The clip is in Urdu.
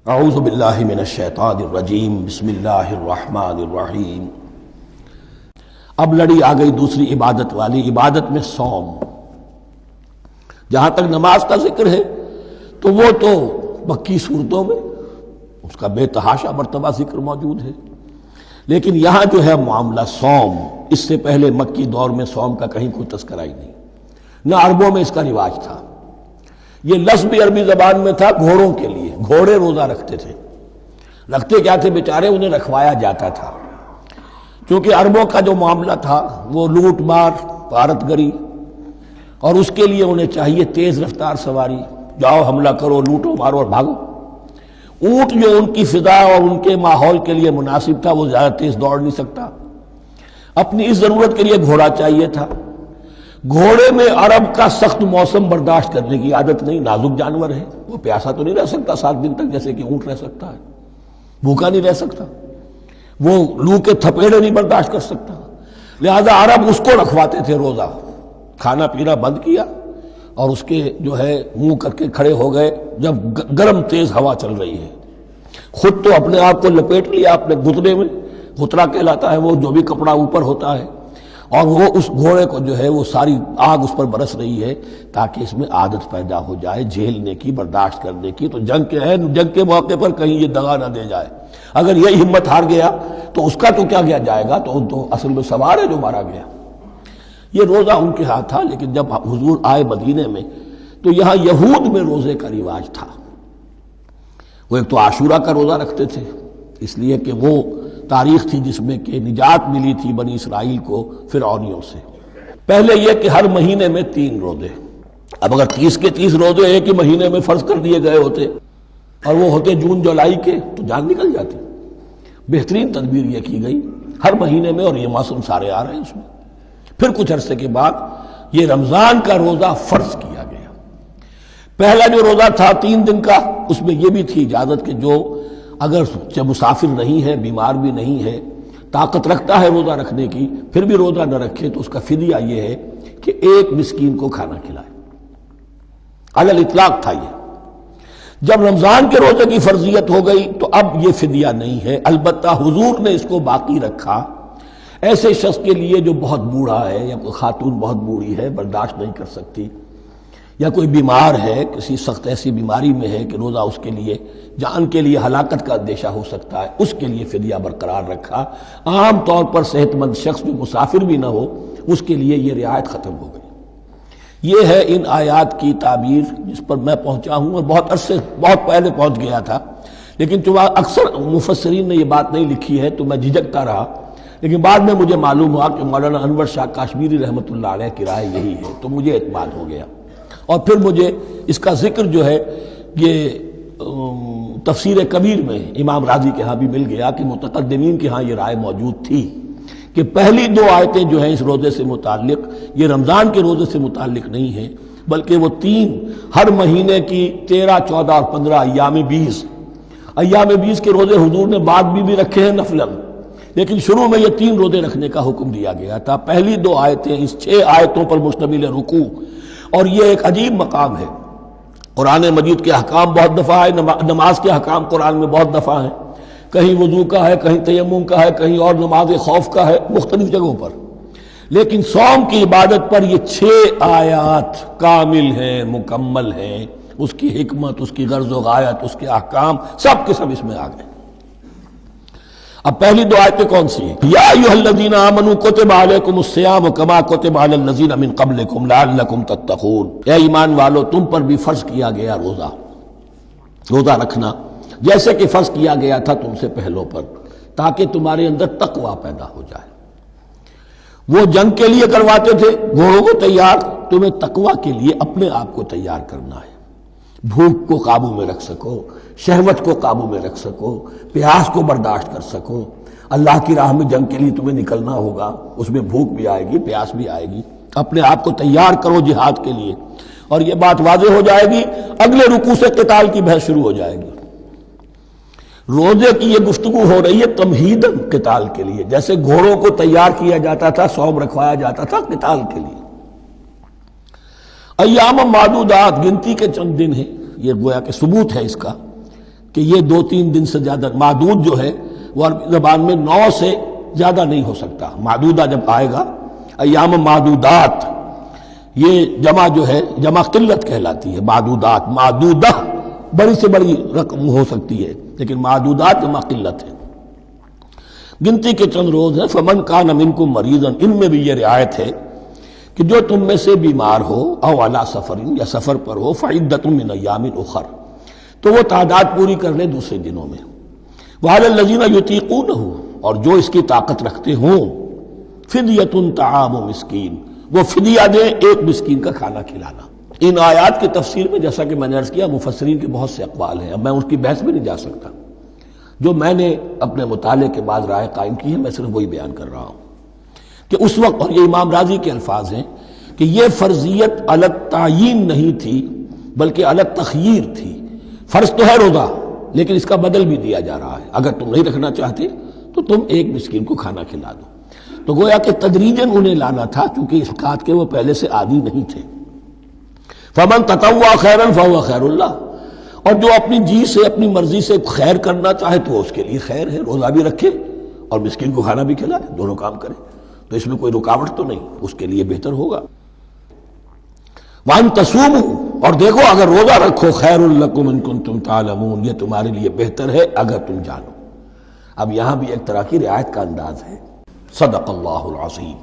اعوذ باللہ من الشیطان الرجیم بسم اللہ الرحمن الرحیم۔ اب لڑی آ گئی دوسری عبادت والی، عبادت میں صوم۔ جہاں تک نماز کا ذکر ہے تو وہ تو مکی صورتوں میں اس کا بے تحاشا مرتبہ ذکر موجود ہے، لیکن یہاں جو ہے معاملہ صوم، اس سے پہلے مکی دور میں صوم کا کہیں کوئی تذکرہ ہی نہیں، نہ عربوں میں اس کا رواج تھا۔ یہ لفظ بھی عربی زبان میں تھا گھوڑوں کے لیے، گھوڑے روزہ رکھتے تھے۔ رکھتے کیا تھے بیچارے؟ انہیں رکھوایا جاتا تھا، کیونکہ عربوں کا جو معاملہ تھا وہ لوٹ مار، غارت گری، اور اس کے لیے انہیں چاہیے تیز رفتار سواری، جاؤ حملہ کرو، لوٹو مارو اور بھاگو۔ اونٹ جو ان کی فضا اور ان کے ماحول کے لیے مناسب تھا وہ زیادہ تیز دوڑ نہیں سکتا، اپنی اس ضرورت کے لیے گھوڑا چاہیے تھا۔ گھوڑے میں عرب کا سخت موسم برداشت کرنے کی عادت نہیں، نازک جانور ہے، وہ پیاسا تو نہیں رہ سکتا 7 دن تک جیسے کہ اونٹ رہ سکتا ہے، بھوکا نہیں رہ سکتا، وہ لو کے تھپیڑے نہیں برداشت کر سکتا، لہذا عرب اس کو رکھواتے تھے روزہ۔ کھانا پینا بند کیا اور اس کے جو ہے منہ کر کے کھڑے ہو گئے جب گرم تیز ہوا چل رہی ہے، خود تو اپنے آپ کو لپیٹ لیا اپنے گھٹنے میں، گھترا کہلاتا ہے وہ جو بھی کپڑا اوپر ہوتا ہے، اور وہ اس گھوڑے کو جو ہے وہ ساری آگ اس پر برس رہی ہے تاکہ اس میں عادت پیدا ہو جائے جھیلنے کی، برداشت کرنے کی۔ تو جنگ کے موقع پر کہیں یہ دغا نہ دے جائے، اگر یہ ہمت ہار گیا تو اس کا تو کیا کیا جائے گا، تو اصل میں سوار ہے جو مارا گیا۔ یہ روزہ ان کے ہاتھ تھا، لیکن جب حضور آئے مدینے میں تو یہاں یہود میں روزے کا رواج تھا۔ وہ ایک تو عاشورہ کا روزہ رکھتے تھے، اس لیے کہ وہ تاریخ تھی جس میں کہ نجات ملی تھی بنی اسرائیل کو فرعونیوں سے۔ پہلے یہ کہ ہر مہینے میں 3 روزے، اب اگر 30 کے 30 روزے ایک ہی مہینے میں فرض کر دیے گئے ہوتے اور وہ ہوتے جون جولائی کے تو جان نکل جاتی۔ بہترین تدبیر یہ کی گئی ہر مہینے میں، اور یہ موسم سارے آ رہے ہیں اس میں۔ پھر کچھ عرصے کے بعد یہ رمضان کا روزہ فرض کیا گیا۔ پہلا جو روزہ تھا 3 دن کا، اس میں یہ بھی تھی اجازت کہ جو اگر مسافر نہیں ہے، بیمار بھی نہیں ہے، طاقت رکھتا ہے روزہ رکھنے کی، پھر بھی روزہ نہ رکھے تو اس کا فدیہ یہ ہے کہ 1 مسکین کو کھانا کھلائے۔ علی الاطلاق تھا یہ۔ جب رمضان کے روزے کی فرضیت ہو گئی تو اب یہ فدیہ نہیں ہے، البتہ حضور نے اس کو باقی رکھا ایسے شخص کے لیے جو بہت بوڑھا ہے، یا کوئی خاتون بہت بوڑھی ہے برداشت نہیں کر سکتی، یا کوئی بیمار ہے، کسی سخت ایسی بیماری میں ہے کہ روزہ اس کے لیے جان کے لیے ہلاکت کا اندیشہ ہو سکتا ہے، اس کے لیے فدیہ برقرار رکھا۔ عام طور پر صحت مند شخص جو مسافر بھی نہ ہو اس کے لیے یہ رعایت ختم ہو گئی۔ یہ ہے ان آیات کی تعبیر جس پر میں پہنچا ہوں، اور بہت پہلے پہنچ گیا تھا، لیکن چونکہ اکثر مفسرین نے یہ بات نہیں لکھی ہے تو میں جھجکتا رہا، لیکن بعد میں مجھے معلوم ہوا کہ مولانا انور شاہ کاشمیری رحمۃ اللہ علیہ کی رائے یہی ہے، تو مجھے اعتماد ہو گیا۔ اور پھر مجھے اس کا ذکر جو ہے یہ تفسیر کبیر میں امام راضی کے ہاں بھی مل گیا کہ متقدمین کے ہاں یہ رائے موجود تھی کہ پہلی 2 آیتیں جو ہیں اس روزے سے متعلق، یہ رمضان کے روزے سے متعلق نہیں ہیں، بلکہ وہ 3 ہر مہینے کی 13، 14 اور 15 ایام 20 کے روزے حضور نے بعد بھی رکھے ہیں نفلاً، لیکن شروع میں یہ 3 روزے رکھنے کا حکم دیا گیا تھا۔ پہلی 2 آیتیں اس 6 آیتوں پر مشتمل رکوع، اور یہ ایک عجیب مقام ہے۔ قرآن مجید کے احکام بہت دفعہ ہے، نماز کے احکام قرآن میں بہت دفعہ ہیں، کہیں وضو کا ہے، کہیں تیمم کا ہے، کہیں اور نماز خوف کا ہے، مختلف جگہوں پر، لیکن صوم کی عبادت پر یہ 6 آیات کامل ہیں، مکمل ہیں، اس کی حکمت، اس کی غرض و غایت، اس کے احکام سب کے سب اس میں آ گئے۔ اب پہلی 2 آیتیں کون سی ہیں؟ یا ایھا الذین آمنوا کتب علیکم الصیام کما کتب علی الذین من قبلکم لعلکم تتقون، اے ایمان والو تم پر بھی فرض کیا گیا روزہ رکھنا جیسے کہ فرض کیا گیا تھا تم سے پہلوں پر، تاکہ تمہارے اندر تقوی پیدا ہو جائے۔ وہ جنگ کے لیے کرواتے تھے گھوڑوں کو تیار، تمہیں تقوی کے لیے اپنے آپ کو تیار کرنا ہے، بھوک کو قابو میں رکھ سکو، شہوت کو قابو میں رکھ سکو، پیاس کو برداشت کر سکو۔ اللہ کی راہ میں جنگ کے لیے تمہیں نکلنا ہوگا، اس میں بھوک بھی آئے گی، پیاس بھی آئے گی، اپنے آپ کو تیار کرو جہاد کے لیے۔ اور یہ بات واضح ہو جائے گی، اگلے رکوع سے قتال کی بحث شروع ہو جائے گی۔ روزے کی یہ گفتگو ہو رہی ہے تمہیداً قتال کے لیے، جیسے گھوڑوں کو تیار کیا جاتا تھا، صوم رکھوایا جاتا تھا قتال کے لیے۔ ایام معدودات، گنتی کے چند دن ہیں، یہ گویا کہ ثبوت ہے اس کا کہ یہ 2-3 دن سے زیادہ، معدود جو ہے وہ عربی زبان میں 9 سے زیادہ نہیں ہو سکتا. معدودہ جب آئے گا، ایام معدودات، یہ جمع جو ہے جمع قلت کہلاتی ہے. معدودات، معدودہ بڑی سے بڑی رقم ہو سکتی ہے، لیکن معدودات جمع قلت ہے. گنتی کے چند روز ہیں. فمن کان منکم مریضا، ان میں بھی یہ رعایت ہے کہ جو تم میں سے بیمار ہو، او علی سفر، یا سفر پر ہو، فعدۃ من ایام اخر، تو وہ تعداد پوری کر لے دوسرے دنوں میں. وعلی الذین یطیقونہ، اور جو اس کی طاقت رکھتے ہوں، فدیۃ طعام مسکین، وہ فدیہ دے ایک مسکین کا کھانا کھلانا. ان آیات کی تفسیر میں جیسا کہ میں نے عرض کیا مفسرین کے بہت سے اقوال ہیں، اب میں اس کی بحث میں نہیں جا سکتا. جو میں نے اپنے مطالعے کے بعد رائے قائم کی ہے میں صرف وہی بیان کر رہا ہوں کہ اس وقت، اور یہ امام راضی کے الفاظ ہیں، کہ یہ فرضیت علی التعیین نہیں تھی بلکہ علی التخییر تھی. فرض تو ہے روزہ، لیکن اس کا بدل بھی دیا جا رہا ہے. اگر تم نہیں رکھنا چاہتے تو تم ایک مسکین کو کھانا کھلا دو. تو گویا کہ تدریجاً انہیں لانا تھا، چونکہ اس بات کے وہ پہلے سے عادی نہیں تھے. فمن تطوع خیرا فهو خیر اللہ، اور جو اپنی جی سے، اپنی مرضی سے خیر کرنا چاہے تو اس کے لیے خیر ہے. روزہ بھی رکھے اور مسکین کو کھانا بھی کھلائے، دونوں کام کرے، تو اس میں کوئی رکاوٹ تو نہیں، اس کے لیے بہتر ہوگا. وَأَن تَصُومُوا، اور دیکھو اگر روزہ رکھو، خیر لکم ان کنتم تعلمون، یہ تمہارے لیے بہتر ہے اگر تم جانو. اب یہاں بھی ایک طرح کی رعایت کا انداز ہے. صدق اللہ العظیم.